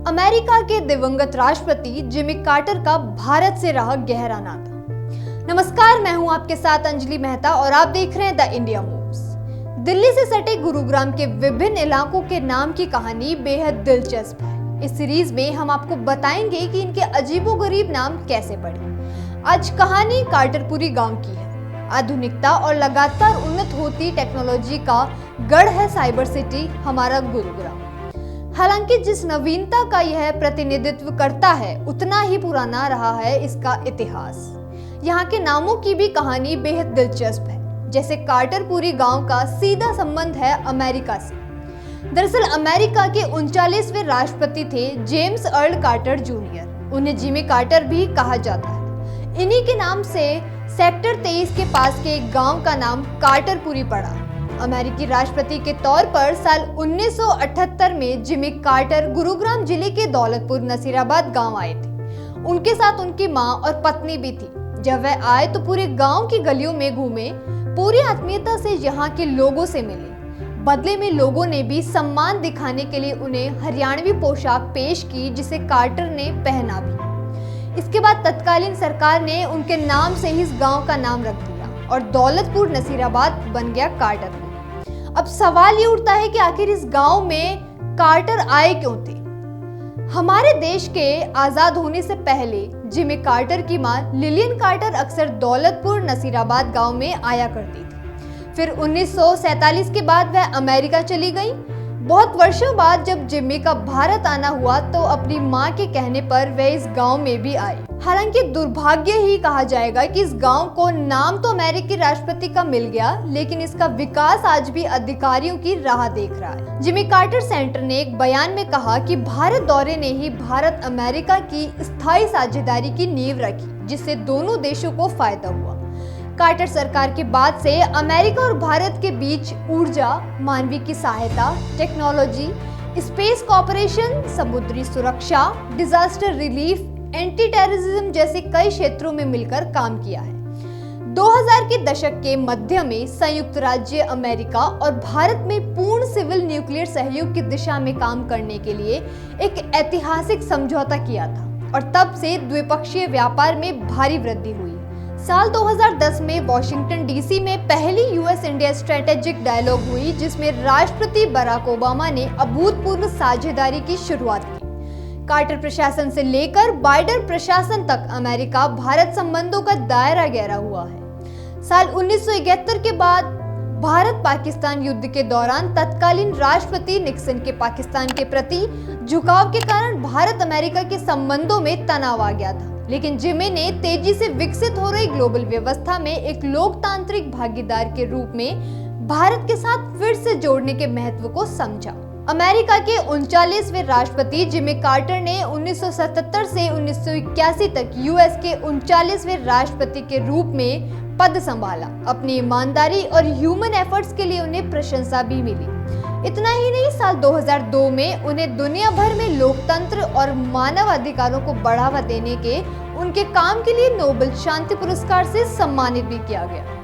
America के दिवंगत राष्ट्रपति जिमी कार्टर का भारत से रहा गहरा नाता। नमस्कार, मैं हूं आपके साथ अंजलि मेहता और आप देख रहे हैं द इंडिया मूव्स। दिल्ली से सटे गुरुग्राम के विभिन्न इलाकों के नाम की कहानी बेहद दिलचस्प है। इस सीरीज में हम आपको बताएंगे कि इनके अजीबोगरीब नाम कैसे पड़े। आज कहानी कार्टरपुरी गांव की है। आधुनिकता और लगातार उन्नत होती टेक्नोलॉजी का गढ़ है साइबर सिटी हमारा गुरुग्राम। हालांकि जिस नवीनता का यह प्रतिनिधित्व करता है, उतना ही पुराना रहा है इसका इतिहास। यहाँ के नामों की भी कहानी बेहद दिलचस्प है। जैसे कार्टरपुरी गांव का सीधा संबंध है अमेरिका से। दरअसल अमेरिका के 39वें राष्ट्रपति थे जेम्स अर्ल कार्टर जूनियर। उन्हें जिमी कार्टर भी कहा जाता है। इन्हीं के नाम से सेक्टर 23 के पास के एक गांव का नाम कार्टरपुरी पड़ा। अमेरिकी राष्ट्रपति के तौर पर साल 1978 में जिमी कार्टर गुरुग्राम जिले के दौलतपुर नसीराबाद गांव आए थे। उनके साथ उनकी मां और पत्नी भी थी। जब वह आए तो पूरे गांव की गलियों में घूमे, पूरी आत्मीयता से यहाँ के लोगों से मिले। बदले में लोगों ने भी सम्मान दिखाने के लिए उन्हें हरियाणवी पोशाक पेश की, जिसे कार्टर ने पहना भी। इसके बाद तत्कालीन सरकार ने उनके नाम से ही इस गांव का नाम रख दिया और दौलतपुर नसीराबाद बन गया कार्टरपुर। अब सवाल ये उठता है कि आखिर इस गांव में कार्टर आए क्यों थे। हमारे देश के आजाद होने से पहले जिमी कार्टर की मां लिलियन कार्टर अक्सर दौलतपुर नसीराबाद गांव में आया करती थी। फिर 1947 के बाद वह अमेरिका चली गई। बहुत वर्षों बाद जब जिमी का भारत आना हुआ तो अपनी मां के कहने पर वह इस गांव में भी आई। हालांकि दुर्भाग्य ही कहा जाएगा कि इस गांव को नाम तो अमेरिकी राष्ट्रपति का मिल गया, लेकिन इसका विकास आज भी अधिकारियों की राह देख रहा है। जिमी कार्टर सेंटर ने एक बयान में कहा कि भारत दौरे ने ही भारत अमेरिका की स्थायी साझेदारी की नींव रखी, जिससे दोनों देशों को फायदा हुआ। कार्टर सरकार के बाद से अमेरिका और भारत के बीच ऊर्जा, मानवीय सहायता, टेक्नोलॉजी, स्पेस कॉपरेशन, समुद्री सुरक्षा, डिजास्टर रिलीफ, एंटी टेररिज्म जैसे कई क्षेत्रों में मिलकर काम किया है। 2000 के दशक के मध्य में संयुक्त राज्य अमेरिका और भारत में पूर्ण सिविल न्यूक्लियर सहयोग की दिशा में काम करने के लिए एक ऐतिहासिक समझौता किया था और तब से द्विपक्षीय व्यापार में भारी वृद्धि हुई। साल 2010 में वॉशिंगटन डीसी में पहली यूएस इंडिया स्ट्रेटेजिक डायलॉग हुई, जिसमें राष्ट्रपति बराक ओबामा ने अभूतपूर्व साझेदारी की शुरुआत की। कार्टर प्रशासन से लेकर बाइडेन प्रशासन तक अमेरिका भारत संबंधों का दायरा गहरा हुआ है। साल 1971 के बाद भारत पाकिस्तान युद्ध के दौरान तत्कालीन राष्ट्रपति निक्सन के पाकिस्तान के प्रति झुकाव के कारण भारत अमेरिका के संबंधों में तनाव आ गया था। लेकिन जिमी ने तेजी से विकसित हो रही ग्लोबल व्यवस्था में एक लोकतांत्रिक भागीदार के रूप में भारत के साथ फिर से जोड़ने के महत्व को समझा। अमेरिका के 39वें राष्ट्रपति जिमी कार्टर ने 1977 से 1981 तक यूएस के 39वें राष्ट्रपति के रूप में पद संभाला। अपनी ईमानदारी और ह्यूमन एफर्ट्स के लिए उन्हें प्रशंसा भी मिली। इतना ही नहीं, साल 2002 में उन्हें दुनिया भर में लोकतंत्र और मानव अधिकारों को बढ़ावा देने के उनके काम के लिए नोबेल शांति पुरस्कार से सम्मानित भी किया गया।